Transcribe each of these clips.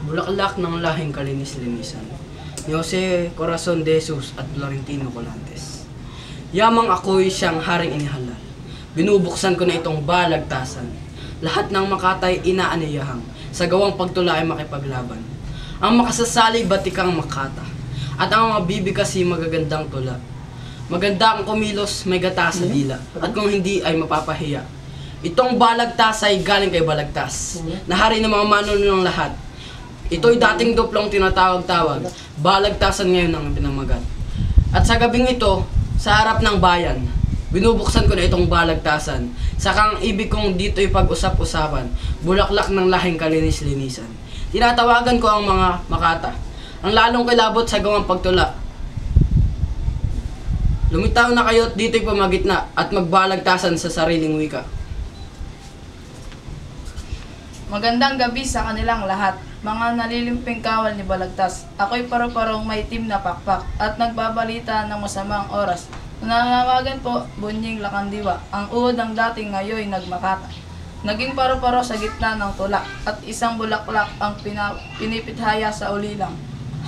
Bulaklak ng lahing kalinis-linisan ni Jose Corazon de Jesus at Florentino Colantes. Yamang ako'y siyang haring inihalal. Binubuksan ko na itong balagtasan. Lahat ng Makatay inaaniyahang sa gawang pagtula ay makipaglaban. Ang makasasali batikang Makata at ang mga bibigasi magagandang tula. Maganda ang kumilos, may gata sa dila at kung hindi ay mapapahiya. Itong balagtas ay galing kay Balagtas, na hari ng mga manununong lahat. Ito'y dating duplong tinatawag-tawag, balagtasan ngayon ang pinamagat. At sa gabing ito, sa harap ng bayan, binubuksan ko na itong balagtasan. Sakang ibig kong dito'y pag-usap-usapan, bulaklak ng lahing kalinis-linisan. Tinatawagan ko ang mga Makata, ang lalong kilabot sa gawang pagtula. Lumitaw na kayo't dito'y pamagitna at magbalagtasan sa sariling wika. Magandang gabi sa kanilang lahat, mga nalilimping kawal ni Balagtas. Ako'y paru-parong may itim na pakpak at nagbabalita ng masamang oras. Nananawagan po, Bunying Lakandiwa, ang uod ng dating ngayon nagmakata. Naging paru-paro sa gitna ng tula at isang bulaklak ang pinipithaya sa ulilang.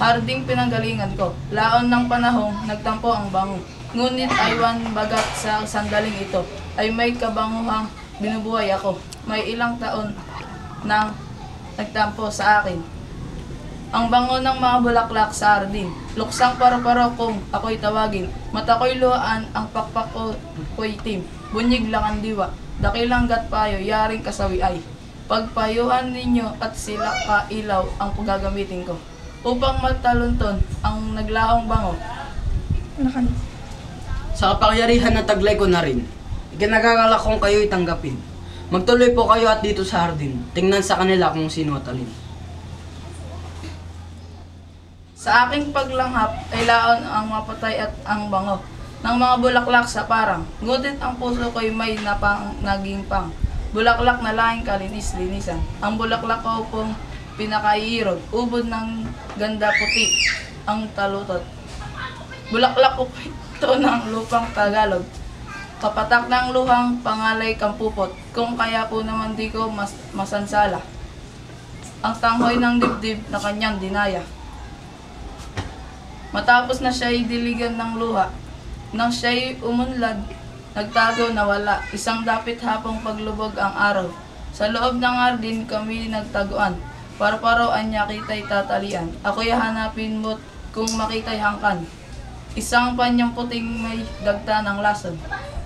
Harding pinanggalingan ko, laon ng panahong nagtampo ang bango. Ngunit aywan bagat sa sandaling ito ay may kabanguhang binubuhay ako. May ilang taon nang nagtampo sa akin ang bango ng mga bulaklak sa hardin. Luksang paru-paro kung ako'y tawagin. Mata ko'y luhaan, ang pakpak ko'y itim. Bunyig Lakandiwa, dakilang gatpayo, yaring kasawi ay. Pagpayuhan ninyo at sila kailaw ang paggagamitin ko upang matalunton ang naglaong bango. Sa kapangyarihan na taglay ko na rin, ikinagagalak kong kayo'y tanggapin. Magtuloy po kayo at dito sa hardin, tingnan sa kanila kung sino at alin. Sa aking paglanghap ay laon ang mapatay at ang bango ng mga bulaklak sa parang. Ngunit ang puso ko'y may naging pang. Bulaklak na lahing kalinis-linisan. Ang bulaklak ko pong pinakairog, ubod ng ganda puti ang talutot. Bulaklak ko ito ng lupang Tagalog. Kapatak ng luhang pangalay kampupot, kung kaya po naman di ko masansala ang tanghoy ng dibdib na kanyang dinaya. Matapos na siya'y diligan ng luha, nang siya'y umunlad, nagtago na wala, isang dapit hapong paglubog ang araw. Sa loob ng hardin kami nagtaguan, para-paro anya kita'y tatalian, ako'y hanapin mo't kung makita'y hangkan. Isang panyang puting may dagta ng lason,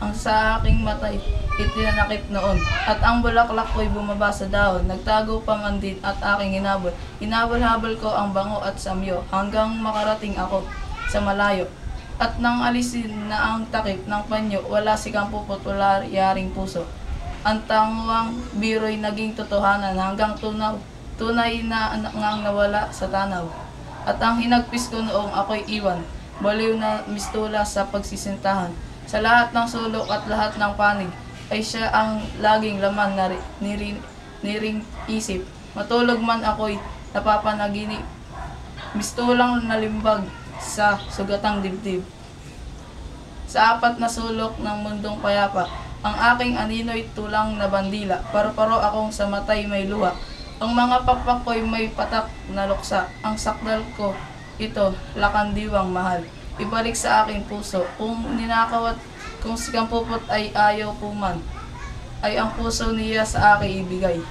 ang sa aking matay itinanakip noon. At ang bulaklak ko'y bumaba sa dahon, nagtago pa man din at aking hinabol. Hinabol-habol ko ang bango at samyo hanggang makarating ako sa malayo. At nang alisin na ang takip ng panyo, wala si kampupot, wala yaring puso. Ang tangwang biro'y naging totohanan hanggang tunay na ngang nawala sa tanaw. At ang hinagpis ko noong ako'y iwan, baliw na mistula sa pagsisintahan. Sa lahat ng sulok at lahat ng panig, ay siya ang laging laman na niring isip. Matulog man ako'y napapanaginip, mistulang nalimbag sa sugatang dibdib. Sa apat na sulok ng mundong payapa, ang aking anino'y tulang na bandila. Paru-paro akong sa matay may luha. Ang mga pakpak ko'y may patak na luksa. Ang sakdal ko, ito, lakandiwang mahal. Ibalik sa aking puso. Kung ninakaw at kung si kampupot ay ayaw po man, ay ang puso niya sa aking ibigay.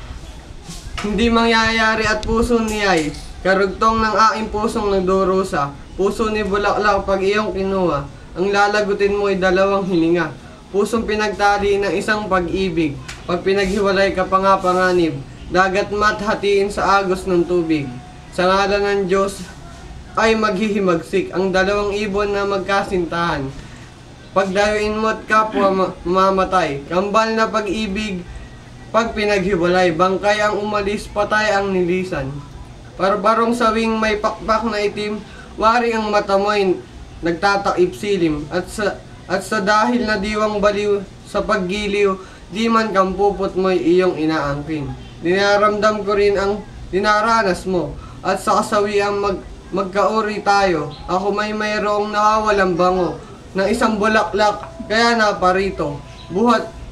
Hindi mangyayari at puso niya'y karugtong ng aking pusong nagdurusa. Puso ni bulaklak pag iyong kinuha, ang lalagutin mo ay dalawang hilinga. Pusong pinagtali ng isang pag-ibig, pag pinaghiwalay ka pa nga panganib, dagat mat hatiin sa agos ng tubig. Sa ngalan ng Diyos ay maghihimagsik ang dalawang ibon na magkasintahan. Pagdayuin mo't kapwa mamatay, kambal na pag-ibig, pag pinaghiwalay, bangkay ang umalis, patay ang nilisan. Parbarong sawing may pakpak na itim, wari ang mata mo'y nagtatakip silim, at sa dahil na diwang baliw sa paggiliw, di man kampupot mo'y iyong inaangkin. Dinaramdam ko rin ang dinaranas mo, at sa kasawiang magkauri tayo. Ako may mayroong nawawalang bango ng isang bulaklak, kaya naparito.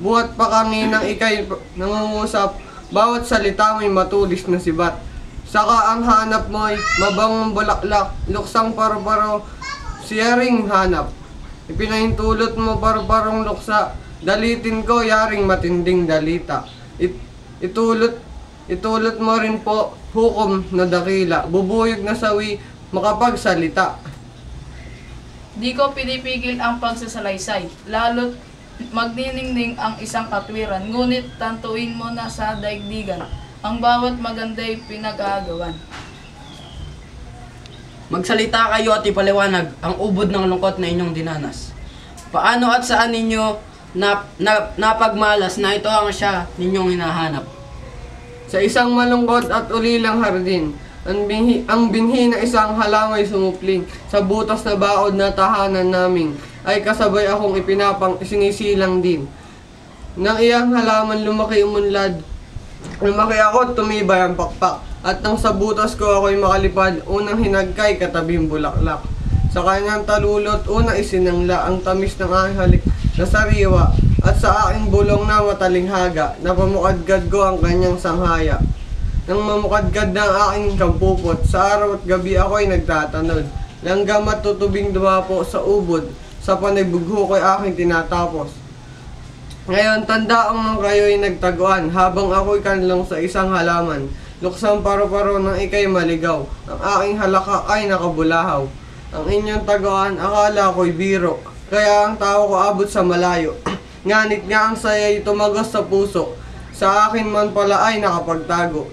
Buhat pa kami nang ikay nangungusap, bawat salita may matulis na sibat. Saka ang hanap mo'y mabangong bulaklak, luksang paru-paro, siya ring hanap. Ipinahintulot mo paru-parong luksa, dalitin ko yaring matinding dalita. Itulot mo rin po hukom na dakila, bubuyog na sawi, makapagsalita. Di ko pinipigil ang pagsasalaysay, lalo't magniningning ang isang katwiran, ngunit tantuin mo na sa daigdigan, ang bawat maganda'y pinag-aagawan. Magsalita kayo at ipaliwanag ang ubod ng lungkot na inyong dinanas. Paano at saan ninyo napagmalas na ito ang siya ninyong hinahanap? Sa isang malungkot at ulilang hardin, ang binhi na isang halangay sumupling sa butas na baod na tahanan naming ay kasabay akong sinisilang din. Nang iyang halaman lumaki ako at tumibay ang pakpak. At nang sa butas ko ako'y makalipad, unang hinagkay katabing bulaklak. Sa kanyang talulot, unang isinangla ang tamis ng aking halik na sariwa. At sa aking bulong na matalinghaga, napamukadgad ko ang kanyang sanghaya. Nang mamukadgad ng aking kampupot, sa araw at gabi ako'y nagtatanod. Langgam at tutubing dumapo sa ubod, sa panibugho ko'y aking tinatapos. Ngayon, tandaang nang kayo'y nagtaguan, habang ako'y kanlong sa isang halaman. Luksang paru-paro ng ikay maligaw, ang aking halaka ay nakabulahaw. Ang inyong taguan, akala ko'y biro, kaya ang tao ko abot sa malayo. Nganit nga ang saya'y tumagos sa puso, sa akin man pala ay nakapagtago.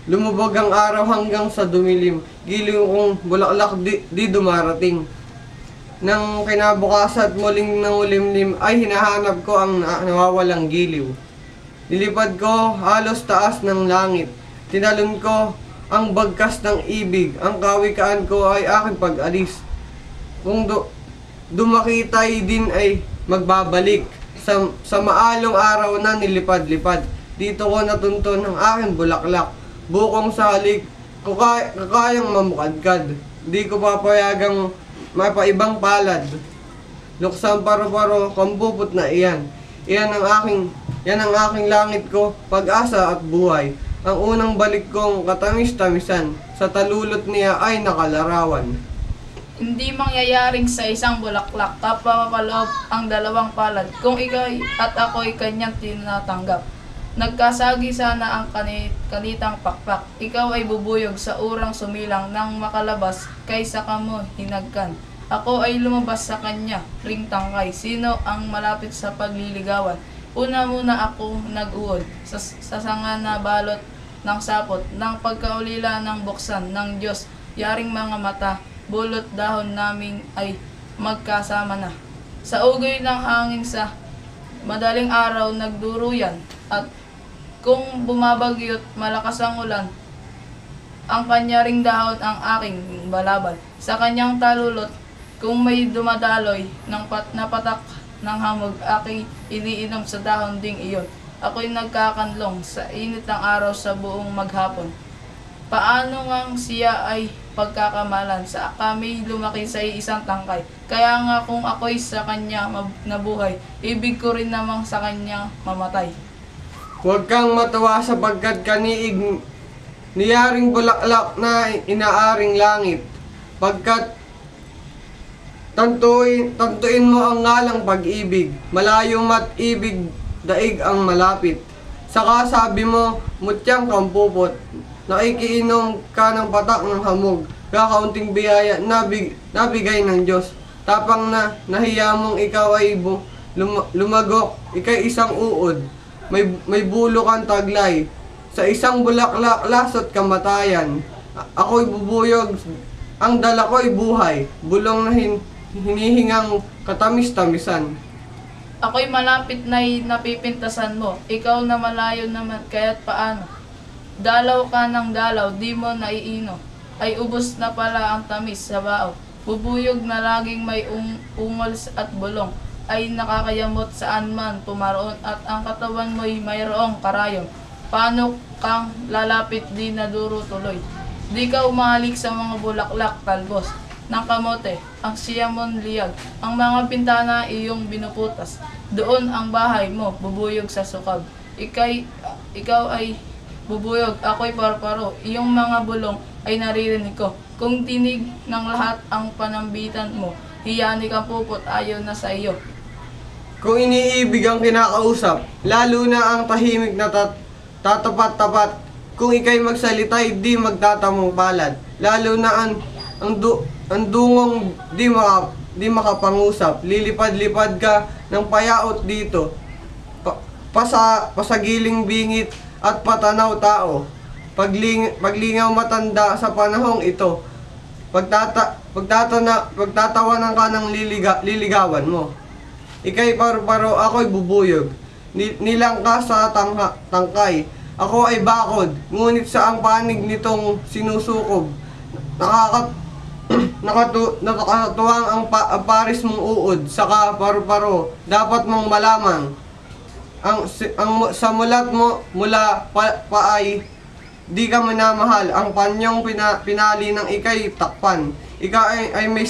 Lumubog ang araw hanggang sa dumilim, giliw kong bulaklak di dumarating. Nang kinabukasan at muling nangulimlim ay hinahanap ko ang nawawalang giliw. Nilipad ko halos taas ng langit, tinalon ko ang bagkas ng ibig, ang kawikaan ko ay aking pag-alis. Kung dumakitay din ay magbabalik, sa maalong araw na nilipad-lipad, dito ko natunton ang aking bulaklak, bukong sa halik, kakayang mamukadkad, di ko papayagang mapaibang palad. Luksang paru-paro, kambupot na iyan. Yan ang aking langit ko, pag-asa at buhay. Ang unang balik kong katamis-tamisan, sa talulot niya ay nakalarawan. Hindi mangyayaring sa isang bulaklak, kapapaloob ang dalawang palad, kung ikaw at ako'y kanyang tinatanggap. Nagkasagi sana ang kanitang pakpak, ikaw ay bubuyog sa urang sumilang nang makalabas kaysa kamo hinagkan. Ako ay lumabas sa kanya, ring tangkay, sino ang malapit sa pagliligawan? Una muna ako nag-uod, sa sanga na balot ng sapot, ng pagkaulila ng buksan ng Diyos, yaring mga mata, bulot dahon naming ay magkasama na. Sa ugoy ng hangin sa madaling araw nagduruyan, at kung bumabagyot malakas ang ulan, ang kanya ring dahon ang aking balabal. Sa kanyang talulot, kung may dumadaloy ng napatak ng hamog, aking iniinom sa dahon ding iyon. Ako'y nagkakanlong sa init ng araw sa buong maghapon. Paano ngang siya ay pagkakamalan, sa kami lumaki sa isang tangkay. Kaya nga kung ako'y sa kanya nabuhay, ibig ko rin namang sa kanya mamatay. Huwag kang matuwa sapagkat kaniig niyaring bulaklak na inaaring langit. Pagkat tantuin mo ang ngalang pag-ibig, malayo mat ibig daig ang malapit. Saka sabi mo, mutyang kampupot, nakikiinom ka ng patak ng hamog, kakaunting biyaya nabigay ng Diyos. Tapang na nahiya mong ikaw ay lumagok, ikay isang uod, may bulo kang taglay. Sa isang bulaklak, lasot kamatayan. Ako'y bubuyog, ang dala ko'y buhay, bulong na hinihingang katamis-tamisan. Ako'y malapit na'y napipintasan mo, ikaw na malayo naman, kaya't paano? Dalaw ka ng dalaw, di mo naiino, ay ubos na pala ang tamis sa bao. Bubuyog na laging may ungol at bulong, ay nakakayamot saan man pumaroon, at ang katawan mo'y mayroong karayom. Paano kang lalapit di naduro tuloy? Di ka umahalik sa mga bulaklak talbos ng kamote, ang siyamon liyag, ang mga pintana iyong binuputas. Doon ang bahay mo, bubuyog sa sukab. Ikaw ay Bubuyog, ako'y parparo, iyong mga bulong ay naririnig ko. Kung tinig ng lahat ang panambitan mo, hiyani kang pupot, ayaw na sa iyo. Kung iniibig ang kinakausap, lalo na ang tahimik na tatapat-tapat. Kung ikay magsalita'y di magtatamong palad, lalo na ang dungong di makapangusap. Lilipad-lipad ka ng payaot dito, pasagiling bingit at patanaw tao. Paglingaw matanda sa panahong ito, pagtatawanan ka ng liligawan mo. Ika'y paro-paro, ako'y bubuyog. Nilang ka sa tangkay. Ako ay bakod, ngunit sa ang panig nitong sinusukob. Nakatuwang ang paris mong uod, saka paro-paro. Dapat mong malaman, sa mulat mo mula pa ay di ka minamahal. Ang panyong pinali ng ika'y takpan. Ikaw ay may